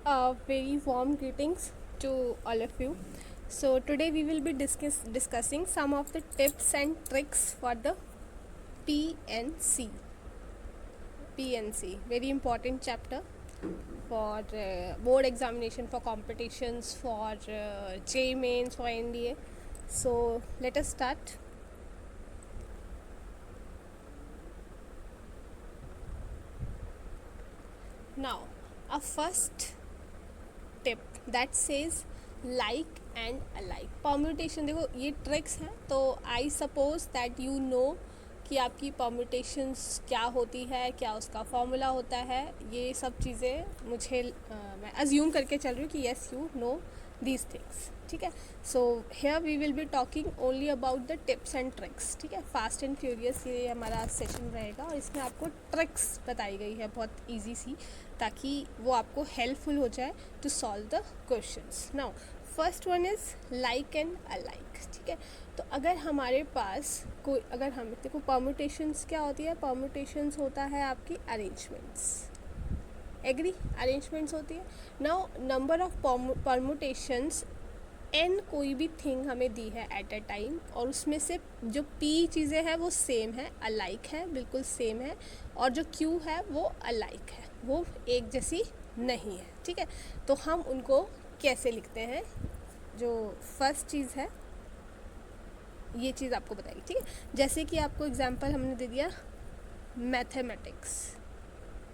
Very warm greetings to all of you. So today we will be discussing some of the tips and tricks for the PNC. PNC, very important chapter for board examination, for competitions, for J mains, for NDA. So let us start. Now, our first tip that says like and alike permutation. देखो ये tricks हैं, तो I suppose that you know कि आपकी permutations क्या होती है, क्या उसका फॉर्मूला होता है. ये सब चीज़ें मुझे मैं अज्यूम करके चल रही हूँ कि yes you know these things. ठीक है, so here we will be talking only about the tips and tricks. ठीक है, फास्ट एंड फ्यूरियस ये हमारा सेशन रहेगा और इसमें आपको ट्रिक्स बताई गई है बहुत ईजी सी, ताकि वो आपको हेल्पफुल हो जाए to solve the questions. Now first one is like and alike. ठीक है, तो अगर हमारे पास कोई, अगर हम देखो परम्यूटेशंस क्या होती है, परम्यूटेशंस होता है आपकी अरेंजमेंट्स. एग्री, अरेंजमेंट्स होती है. Now number of permutations n कोई भी थिंग हमें दी है एट अ टाइम, और उसमें से जो पी चीज़ें हैं वो सेम है, अलाइक है, बिल्कुल सेम है, और जो क्यू है वो अलाइक है, वो एक जैसी नहीं है. ठीक है, तो हम उनको कैसे लिखते हैं. जो फर्स्ट चीज़ है ये चीज़ आपको बताइए. ठीक है, जैसे कि आपको एग्जांपल हमने दे दिया मैथमेटिक्स.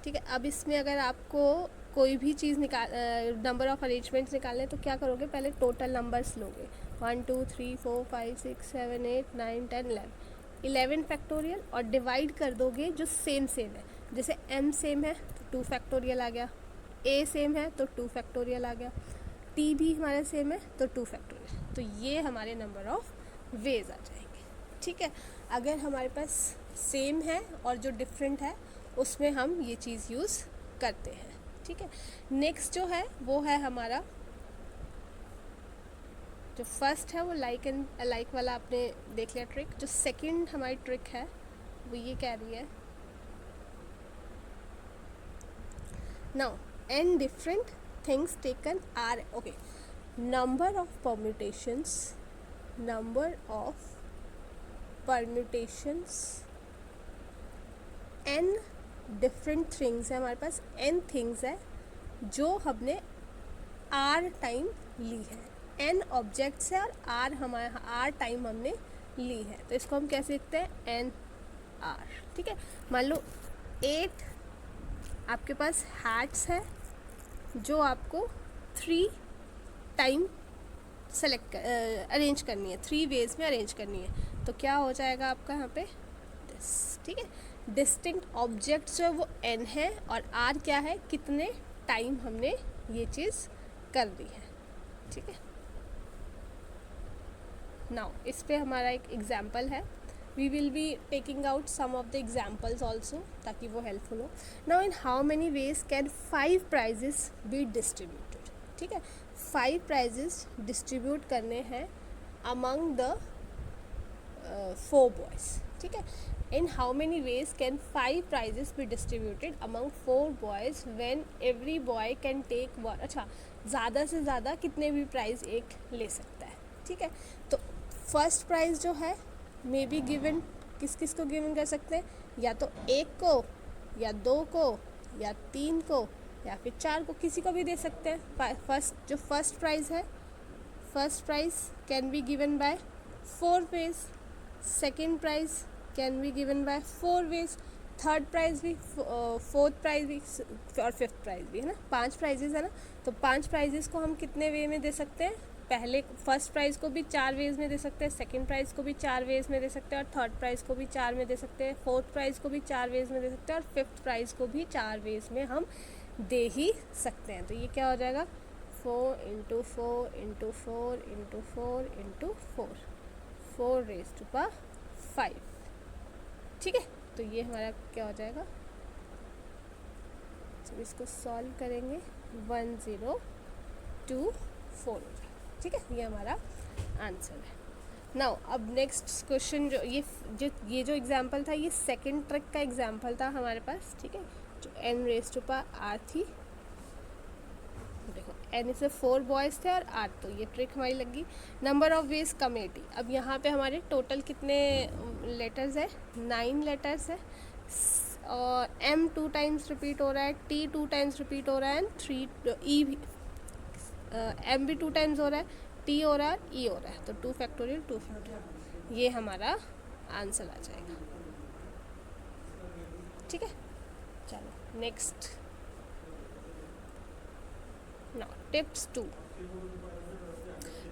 ठीक है, अब इसमें अगर आपको कोई भी चीज़ नंबर ऑफ अरेंजमेंट्स निकालने, तो क्या करोगे, पहले टोटल नंबर्स लोगे. 1 2 3 4 5 6 7 8 9 10 11 फैक्टोरियल, और डिवाइड कर दोगे जो सेम है. जैसे m सेम है तो 2 फैक्टोरियल आ गया, a सेम है तो 2 फैक्टोरियल आ गया, t भी हमारा सेम है तो 2 फैक्टोरियल. तो ये हमारे नंबर ऑफ वेज आ जाएंगे. ठीक है, अगर हमारे पास सेम है और जो डिफरेंट है उसमें हम ये चीज़ यूज़ करते हैं. ठीक है, नेक्स्ट जो है वो है हमारा, जो फर्स्ट है वो लाइक एंड अलाइक वाला आपने देख लिया ट्रिक. जो सेकंड हमारी ट्रिक है वो ये कह रही है, now n different things taken r, okay, number of permutations, number of permutations n different things है. हमारे पास एन थिंग्स है जो हमने आर टाइम ली है. एन ऑब्जेक्ट्स है और आर हमारा आर टाइम हमने ली है, तो इसको हम कैसे लिखते हैं, एन आर. ठीक है, मान लो 8 आपके पास हैट्स है जो आपको 3 टाइम सेलेक्ट अरेंज करनी है, 3 वेज में अरेंज करनी है. तो क्या हो जाएगा आपका यहाँ पे दिस. ठीक है, डिस्टिंक्ट ऑब्जेक्ट्स जो है वो एन है, और आर क्या है, कितने टाइम हमने ये चीज़ कर दी है. ठीक है, नाउ इस पे हमारा एक एग्जाम्पल है. We will be taking out some of the examples also, ताकि वो हेल्पफुल हो. Now in how many ways can 5 prizes be distributed. ठीक है, 5 प्राइजेस डिस्ट्रीब्यूट करने हैं अमंग द 4 बॉयज़. ठीक है, in how many ways can 5 prizes be distributed among 4 boys when every boy can take one. अच्छा, ज़्यादा से ज़्यादा कितने भी प्राइज़ एक ले सकता है. ठीक है, तो फर्स्ट प्राइज़ जो है मे बी गिवन, किस किस को गिवन कर सकते हैं, या तो 1 को, या 2 को, या 3 को, या फिर 4 को, किसी को भी दे सकते हैं. फर्स्ट प्राइज़ है, first prize can be given by 4 ways. Second price can be given by 4 ways. Third prize भी, फोर्थ प्राइज़ भी, और फिफ्थ प्राइज़ भी, है ना. 5 प्राइजेज़ है ना, तो 5 प्राइजेज़ को हम कितने वे में दे सकते हैं, पहले फर्स्ट प्राइज़ को भी 4 वेज में दे सकते हैं, सेकंड प्राइज़ को भी 4 वेज में दे सकते हैं, और थर्ड प्राइज़ को भी 4 में दे सकते हैं, फोर्थ प्राइज़ को भी 4 वेज में दे सकते हैं, और फिफ्थ प्राइज़ को भी 4 वेज में हम दे ही सकते हैं. तो ये क्या हो जाएगा, 4 × 4 × 4 × 4 × 4, 4 raised to power 5. ठीक है, तो ये हमारा क्या हो जाएगा, जब इसको सॉल्व करेंगे 1024 हो जाएगा. ठीक है, ये हमारा आंसर है. नाउ अब नेक्स्ट क्वेश्चन, जो ये जो एग्जांपल था, ये सेकंड ट्रिक का एग्जांपल था हमारे पास. ठीक है, जो n raised to power r थी. देखो एन इसमें 4 बॉयज़ थे और 8, तो ये ट्रिक हमारी लगी। नंबर ऑफ वेज कम 80। अब यहाँ पे हमारे टोटल कितने लेटर्स है, 9 लेटर्स है, और एम 2 टाइम्स रिपीट हो रहा है, टी 2 टाइम्स रिपीट हो रहा है, एंड 3 ई भी, एम भी 2 टाइम्स हो रहा है, टी हो रहा है, ई हो रहा है, तो 2 फैक्टोरियल 2 फैक्टोरियल, ये हमारा आंसर आ जाएगा। ठीक है, चलो नेक्स्ट। Now tips 2।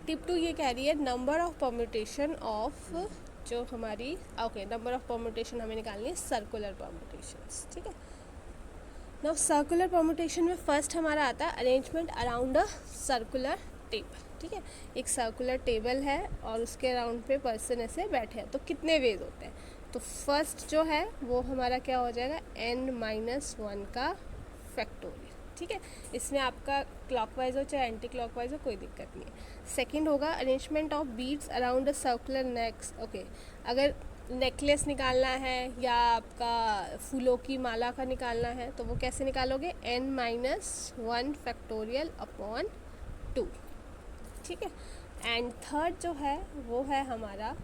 टिप 2 ये कह रही है नंबर ऑफ परम्यूटेशन ऑफ, जो हमारी ओके नंबर ऑफ परम्यूटेशन हमें निकालनी है सर्कुलर परम्यूटेशंस। ठीक है, नाउ सर्कुलर परम्यूटेशन में फर्स्ट हमारा आता है arrangement around a circular table. ठीक है, एक सर्कुलर टेबल है और उसके अराउंड पे पर्सन ऐसे बैठे हैं, तो कितने वेज होते हैं, तो फर्स्ट जो है वो हमारा क्या हो जाएगा, n-1 का फैक्टोरियल। ठीक है, इसमें आपका क्लॉकवाइज हो चाहे एंटी क्लॉकवाइज हो कोई दिक्कत नहीं है। सेकंड होगा arrangement of beads around a circular next. Okay, अगर नेकलेस निकालना है या आपका फूलों की माला का निकालना है तो वो कैसे निकालोगे, n-1 फैक्टोरियल अपॉन 2। ठीक है, एंड थर्ड जो है वो है हमारा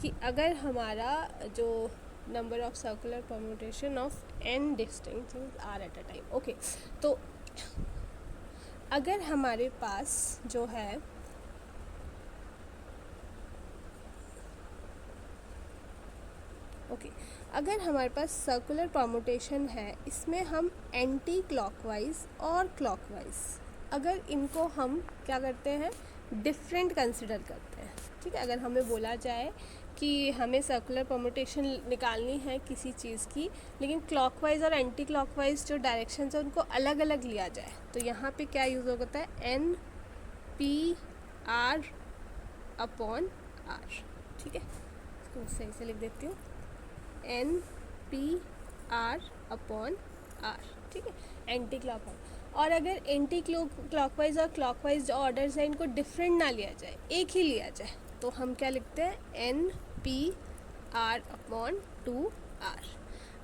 कि अगर हमारा जो number of circular permutation of n distinct things are at a time. Okay, तो अगर हमारे पास जो है अगर हमारे पास सर्कुलर परम्यूटेशन है, इसमें हम एंटी क्लॉकवाइज और क्लॉकवाइज, अगर इनको हम क्या करते हैं, डिफरेंट कंसिडर करते हैं। ठीक है, अगर हमें बोला जाए कि हमें सर्कुलर परम्यूटेशन निकालनी है किसी चीज़ की, लेकिन क्लॉकवाइज और एंटी क्लॉकवाइज जो डायरेक्शंस है उनको अलग अलग लिया जाए, तो यहाँ पे क्या यूज़ होता है, NP-R अपॉन R। ठीक है, इसको सही से लिख देती हूँ, NP-R अपॉन R। ठीक है, एंटी क्लॉकवाइज। और अगर एंटी क्लॉकवाइज और क्लॉकवाइज जो ऑर्डर्स हैं इनको डिफरेंट ना लिया जाए, एक ही लिया जाए, तो हम क्या लिखते हैं, NP-R अपॉन 2R।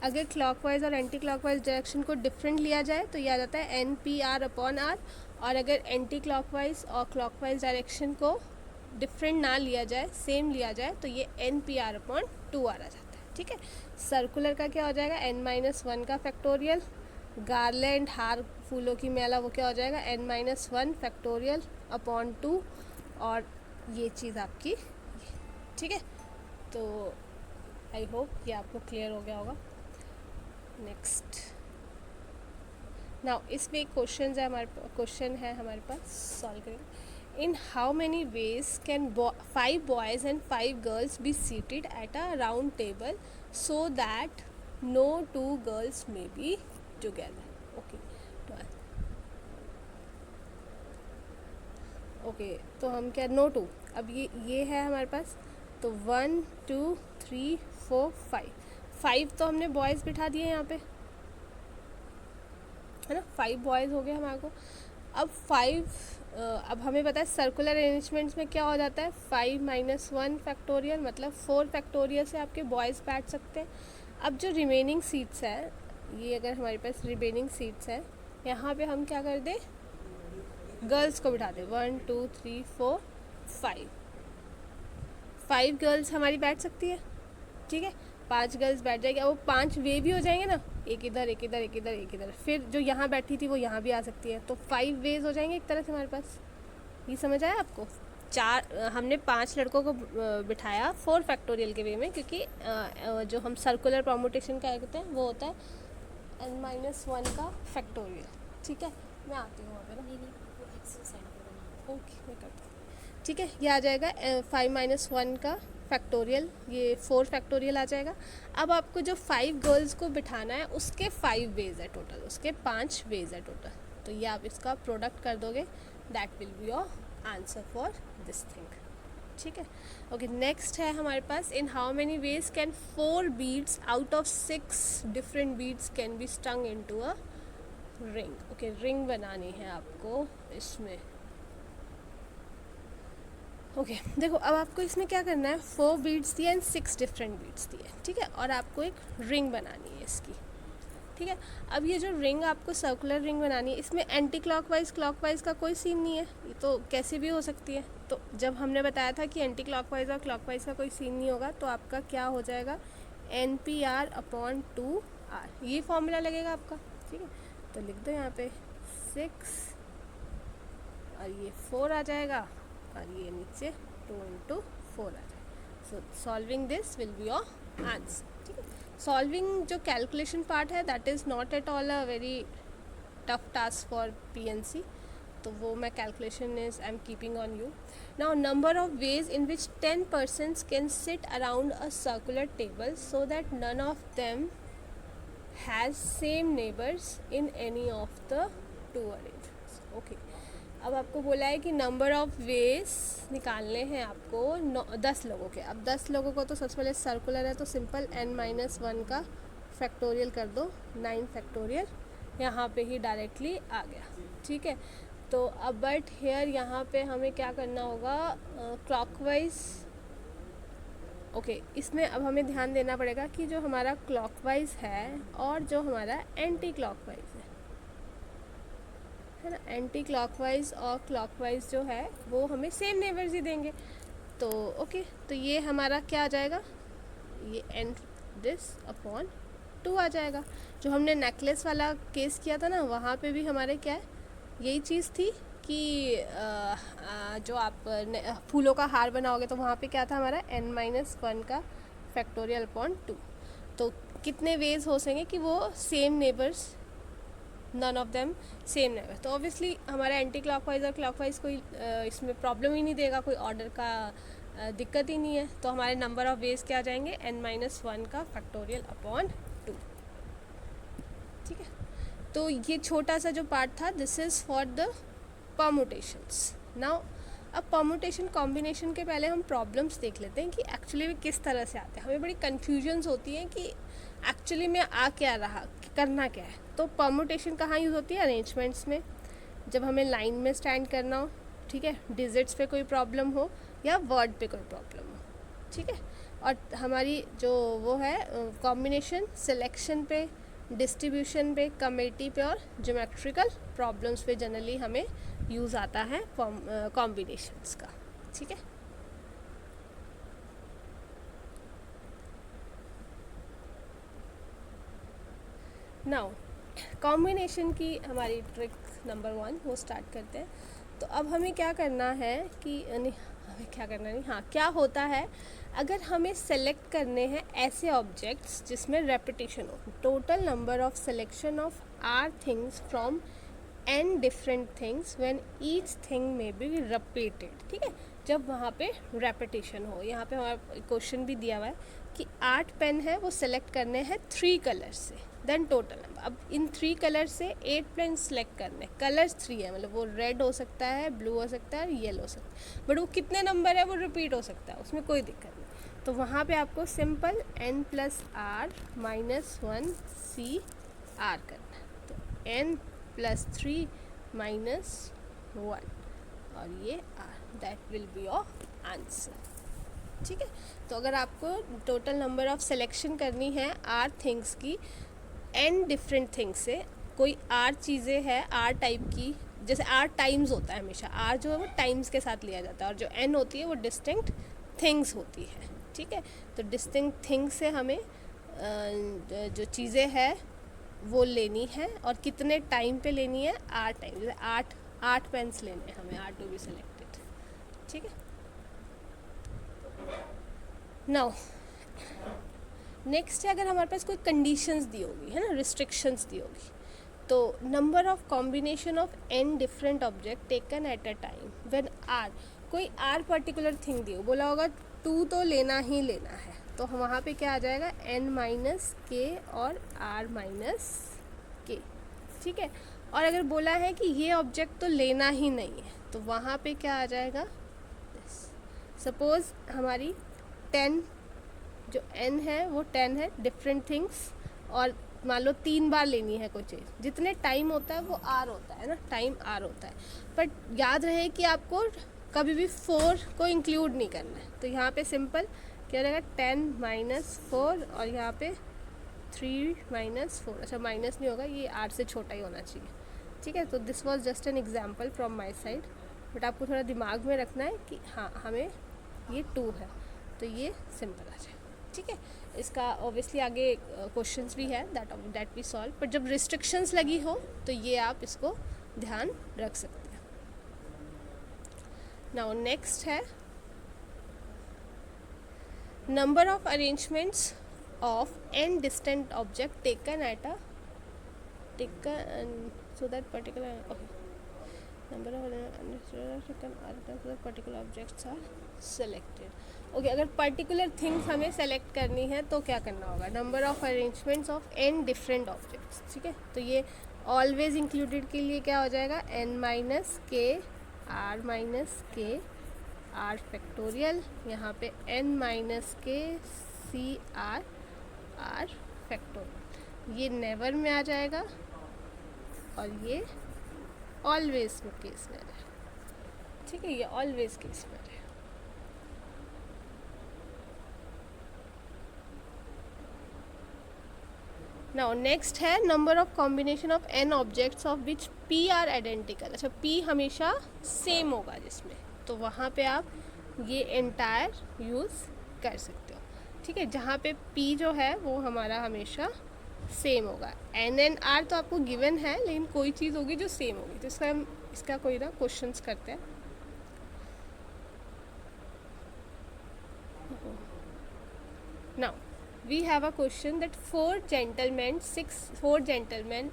अगर क्लॉकवाइज और एंटी क्लॉकवाइज डायरेक्शन को डिफरेंट लिया जाए तो यह आ जाता है NP-R अपॉन R, और अगर एंटी क्लॉकवाइज और क्लॉकवाइज डायरेक्शन को डिफरेंट ना लिया जाए, सेम लिया जाए, तो ये NP-R अपॉन 2R आ जाता है। ठीक है, सर्कुलर का क्या हो जाएगा, n-1 का फैक्टोरियल, गार्लैंड हार फूलों की मेला वो क्या हो जाएगा, n-1 फैक्टोरियल अपॉन 2, और ये चीज़ आपकी। ठीक है, तो आई होप ये आपको क्लियर हो गया होगा। नेक्स्ट, नाउ इसमें एक क्वेश्चन है हमारे पास, सॉल्व करेंगे। In how many ways can 5 boys and 5 girls be seated at a round table so that no 2 girls may be together? Okay, तो हम क्या, नो 2, अब ये है हमारे पास, तो 1 2 3 4 5 तो हमने बॉयज़ बिठा दिए यहाँ पे, है ना, 5 बॉयज़ हो गए हमारे को। अब 5 अब हमें पता है सर्कुलर अरेंजमेंट्स में क्या हो जाता है, 5-1 फैक्टोरियल, मतलब 4 फैक्टोरियल से आपके बॉयज़ बैठ सकते हैं। अब जो रिमेनिंग सीट्स है, ये अगर हमारे पास रिमेनिंग सीट्स है, यहाँ पे हम क्या कर दें, गर्ल्स को बिठा दें, 1 2 3 4 5 गर्ल्स हमारी बैठ सकती है। ठीक है, 5 गर्ल्स बैठ जाएगी, अब वो 5 वे भी हो जाएंगे ना, एक इधर एक इधर एक इधर एक इधर, फिर जो यहाँ बैठी थी वो यहाँ भी आ सकती है, तो 5 वेज हो जाएंगे एक तरह से हमारे पास। ये समझ आया आपको, हमने 5 लड़कों को बिठाया 4 फैक्टोरियल के वे में, क्योंकि जो हम सर्कुलर परम्यूटेशन का कहते हैं वो होता है n-1 का फैक्टोरियल। ठीक है, मैं आती हूँ वहाँ पर, ओके मैं करती हूँ। ठीक है, ये आ जाएगा 5-1 का फैक्टोरियल, ये 4 फैक्टोरियल आ जाएगा। अब आपको जो 5 गर्ल्स को बिठाना है उसके 5 वेज है टोटल, उसके 5 वेज है टोटल, तो ये आप इसका प्रोडक्ट कर दोगे, that will be your answer for this thing. ठीक है, ओके नेक्स्ट है हमारे पास, in how many ways can 4 beads out of 6 different beads can be strung into a ring. Okay, ring बनानी है आपको इसमें। ओके, देखो अब आपको इसमें क्या करना है, 4 बीड्स दिए एंड 6 डिफरेंट बीड्स दिए। ठीक है, और आपको एक रिंग बनानी है इसकी। ठीक है। अब ये जो रिंग आपको सर्कुलर रिंग बनानी है, इसमें एंटी क्लॉकवाइज का कोई सीन नहीं है, ये तो कैसी भी हो सकती है। तो जब हमने बताया था कि एंटी क्लॉकवाइज और क्लॉकवाइज का कोई सीन नहीं होगा, तो आपका क्या हो जाएगा, NPR/2R, ये फॉर्मूला लगेगा आपका। ठीक है, तो लिख दो यहाँ पे 6 और ये 4 आ जाएगा, और ये नीचे 2 × 4 आ जाएगा। So solving this will be your answer. ठीक है, सॉल्विंग जो कैलकुलेशन पार्ट है that is not at all a very tough task for PNC, तो वो मैं calculation is I am keeping on you. Now number of ways in which 10 persons can sit around a circular table so that none of them has same neighbours in any of the 2 arrangements. Okay, अब आपको बोला है कि number of veg निकालने हैं आपको 10 लोगों के। अब 10 लोगों को तो सबसे पहले सर्कुलर है, तो सिंपल n-1 का फैक्टोरियल कर दो, 9 फैक्टोरियल यहाँ पे ही डायरेक्टली आ गया। ठीक है, तो अब बट हेयर यहाँ पे हमें क्या करना होगा, क्लॉकवाइज। ओके, इसमें अब हमें ध्यान देना पड़ेगा कि जो हमारा क्लॉकवाइज है और जो हमारा एंटी क्लॉकवाइज है ना, एंटी क्लॉकवाइज और क्लॉकवाइज जो है वो हमें सेम नेबर्स ही देंगे। तो ओके, तो ये हमारा क्या आ जाएगा, ये n/2 आ जाएगा। जो हमने नेकलेस वाला केस किया था ना, वहाँ पे भी हमारे क्या है, यही चीज़ थी कि जो आप फूलों का हार बनाओगे तो वहाँ पे क्या था हमारा n-1 का फैक्टोरियल/2। तो कितने वेज हो सकेंगे कि वो same neighbours, none of them same neighbour. तो ऑब्वियसली हमारा एंटी क्लॉकवाइज और क्लॉकवाइज कोई इसमें प्रॉब्लम ही नहीं देगा, कोई ऑर्डर का दिक्कत ही नहीं है। तो हमारे नंबर ऑफ वेज क्या आ जाएंगे, n-1 का फैक्टोरियल/2। ठीक है, तो ये छोटा सा जो पार्ट था, this is for the permutations. Now अब परमुटेशन कॉम्बिनेशन के पहले हम प्रॉब्लम्स देख लेते हैं कि एक्चुअली में किस तरह से आते हैं। हमें बड़ी कन्फ्यूजन्स होती हैं कि एक्चुअली में आ क्या रहा, करना क्या है। तो परमुटेशन कहाँ यूज़ होती है, अरेंजमेंट्स में, जब हमें लाइन में स्टैंड करना हो, ठीक है, डिजिट्स पे कोई प्रॉब्लम हो या वर्ड पे कोई प्रॉब्लम हो। ठीक है, और हमारी जो वो है कॉम्बिनेशन सिलेक्शन पे, डिस्ट्रीब्यूशन पे, कमेटी पे और ज्योमेट्रिकल प्रॉब्लम्स पे जनरली हमें यूज़ आता है कॉम्बिनेशंस का। ठीक है, नाउ कॉम्बिनेशन की हमारी ट्रिक नंबर 1 वो स्टार्ट करते हैं। तो अब हमें क्या करना है कि नहीं, हमें क्या करना नहीं, हाँ, क्या होता है अगर हमें सेलेक्ट करने हैं ऐसे ऑब्जेक्ट्स जिसमें रेपिटेशन हो। Total number of selection of r things from n different things when each thing may be repeated. ठीक है, जब वहाँ पे रेपिटेशन हो। यहाँ पे हमारा क्वेश्चन भी दिया हुआ है कि 8 पेन है, वो सेलेक्ट करने हैं 3 कलर से, देन टोटल नंबर। अब इन 3 कलर से 8 पेन सेलेक्ट करने, कलर्स 3 है, मतलब वो रेड हो सकता है, ब्लू हो सकता है और येलो हो सकता है, बट वो कितने नंबर है वो रिपीट हो सकता है, उसमें कोई दिक्कत नहीं। तो वहाँ पे आपको सिंपल n+r - 1 CR करना है। तो n+3 - 1 और ये r, that will be your answer. ठीक है, तो अगर आपको टोटल नंबर ऑफ सिलेक्शन करनी है आर थिंग्स की n डिफरेंट थिंग्स से, कोई आर चीज़ें हैं आर टाइप की, जैसे आर टाइम्स होता है हमेशा, आर जो है वो टाइम्स के साथ लिया जाता है, और जो n होती है वो डिस्टिंक्ट थिंग्स होती है। ठीक है, तो डिस्टिंक्ट थिंग्स से हमें जो चीज़ें हैं वो लेनी है, और कितने टाइम पे लेनी है, आर टाइम, जैसे 8 पेन्स लेने हैं हमें, R to be selected। ठीक है, नाउ नेक्स्ट है, अगर हमारे पास कोई कंडीशंस दी होगी, है ना, रिस्ट्रिक्शंस दी होगी, तो number of combination of n different object taken at a time when r, कोई r पर्टिकुलर थिंग दी हो, बोला होगा 2 तो लेना ही लेना है, तो हम वहाँ पे क्या आ जाएगा, n-k और r-k। ठीक है, और अगर बोला है कि ये ऑब्जेक्ट तो लेना ही नहीं है, तो वहाँ पे क्या आ जाएगा, सपोज़ हमारी 10, जो n है वो 10 है डिफरेंट थिंग्स, और मान लो 3 बार लेनी है कोई चीज़, जितने टाइम होता है वो r होता है ना, टाइम r होता है, बट याद रहे कि आपको कभी भी 4 को इंक्लूड नहीं करना है। तो यहाँ पे सिंपल क्या रहेगा, 10 - 4 और यहाँ पे 3 - 4, अच्छा माइनस नहीं होगा, ये 8 से छोटा ही होना चाहिए, ठीक है। तो this was just an example from my side, but आपको थोड़ा दिमाग में रखना है कि हाँ हमें ये 2 है तो ये सिंपल आ जाए, ठीक है। इसका ऑब्वियसली आगे क्वेश्चंस भी है दैट वी सॉल्व, बट जब रिस्ट्रिक्शंस लगी हो तो ये आप इसको ध्यान रख सकते हैं। नाउ नेक्स्ट है number of arrangements of n distant object taken so that particular number of particular objects are selected. Okay अगर पर्टिकुलर थिंग्स हमें सेलेक्ट करनी है तो क्या करना होगा, number of arrangements of n different objects, ठीक है। तो ये ऑलवेज इंक्लूडेड के लिए क्या हो जाएगा, n माइनस के r माइनस के r फैक्टोरियल, यहाँ पे n माइनस के c r फैक्टोरियल, ये नेवर में आ जाएगा और ये ऑलवेज में केस में आ जाएगा, ठीक है। ये ऑलवेज केस में आ जाएगा। नाउ नेक्स्ट है number of combination of n objects of which p are identical, अच्छा p हमेशा सेम होगा जिसमें, तो वहाँ पे आप ये एंटायर यूज़ कर सकते हो, ठीक है। जहाँ पे p जो है वो हमारा हमेशा सेम होगा, n n r तो आपको गिवन है लेकिन कोई चीज़ होगी जो सेम होगी, तो इसका हम इसका कोई ना क्वेश्चंस करते हैं। Now we have a question that 4 gentlemen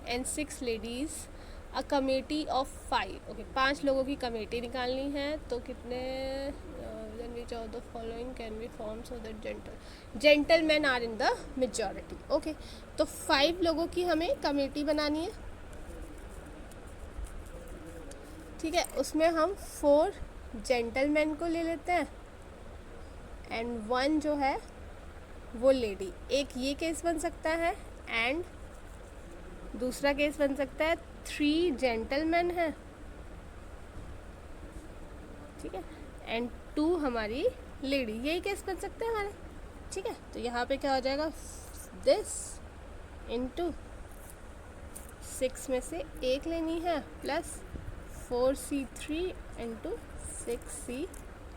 and 6 ladies a committee of 5, okay 5 लोगों की कमेटी निकालनी है, तो कितने then which of the following can be formed so that gentlemen are in the majority, okay. तो 5 लोगों की हमें कमेटी बनानी है, ठीक है। उसमें हम 4 जेंटलमैन को ले लेते हैं एंड 1 जो है वो लेडी, एक ये केस बन सकता है एंड दूसरा केस बन सकता है 3 जेंटलमैन है, ठीक है, एंड 2 हमारी लेडी, यही केस बन सकते हैं हमारे, ठीक है। तो यहाँ पे क्या हो जाएगा, दिस इनटू 6 में से एक लेनी है प्लस 4c3 इंटू 6c2,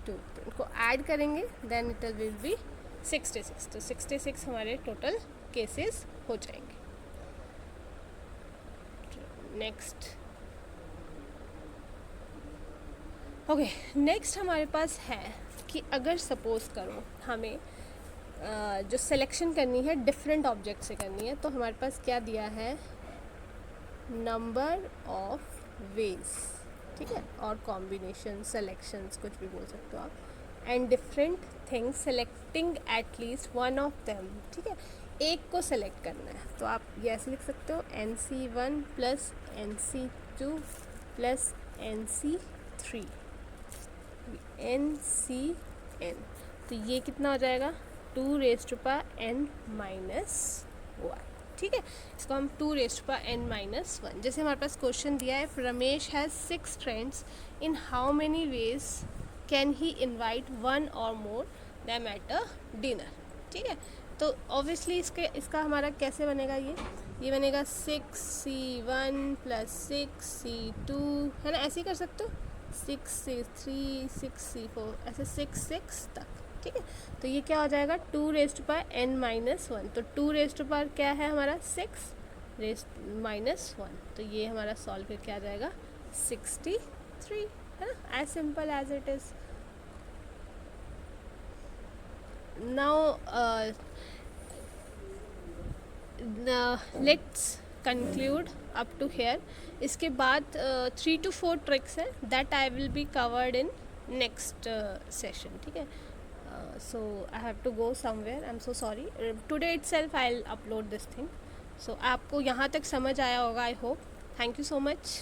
तो इनको ऐड करेंगे देन इट विल बी 66, तो 66 हमारे टोटल केसेस हो जाएंगे। नेक्स्ट ओके, नेक्स्ट हमारे पास है कि अगर सपोज करो हमें जो सिलेक्शन करनी है डिफरेंट ऑब्जेक्ट से करनी है, तो हमारे पास क्या दिया है, नंबर ऑफ वेज, ठीक है, और कॉम्बिनेशन सेलेक्शंस कुछ भी बोल सकते हो आप, and different things selecting at least one of them, ठीक है, एक को सेलेक्ट करना है। तो आप ये ऐसे लिख सकते हो NC1 plus NC2 plus NC3 NCN, तो ये कितना हो जाएगा 2n - 1, ठीक है। इसको हम 2n - 1, जैसे हमारे पास क्वेश्चन दिया है Ramesh has 6 friends, in how many ways can he invite 1 और मोर दैम एट अ डिनर, ठीक है। तो ऑब्वियसली इसका हमारा कैसे बनेगा, ये बनेगा 6c1 प्लस 6c2, है ना, ऐसे ही कर सकते हो, 6c3 6c4 ऐसे 6 तक, ठीक है। तो ये क्या हो जाएगा 2n - 1, तो 2 क्या है हमारा 6 -1, तो ये हमारा सॉल्व करके आ जाएगा 63, है ना, as simple as it is. Now let's conclude up to here. इसके बाद 3 to 4 ट्रिक्स है that I will be covered in next session, ठीक है। So I have to go somewhere, I'm so sorry, today itself I'll upload this thing, so आपको यहाँ तक समझ आया होगा, I hope. Thank you so much.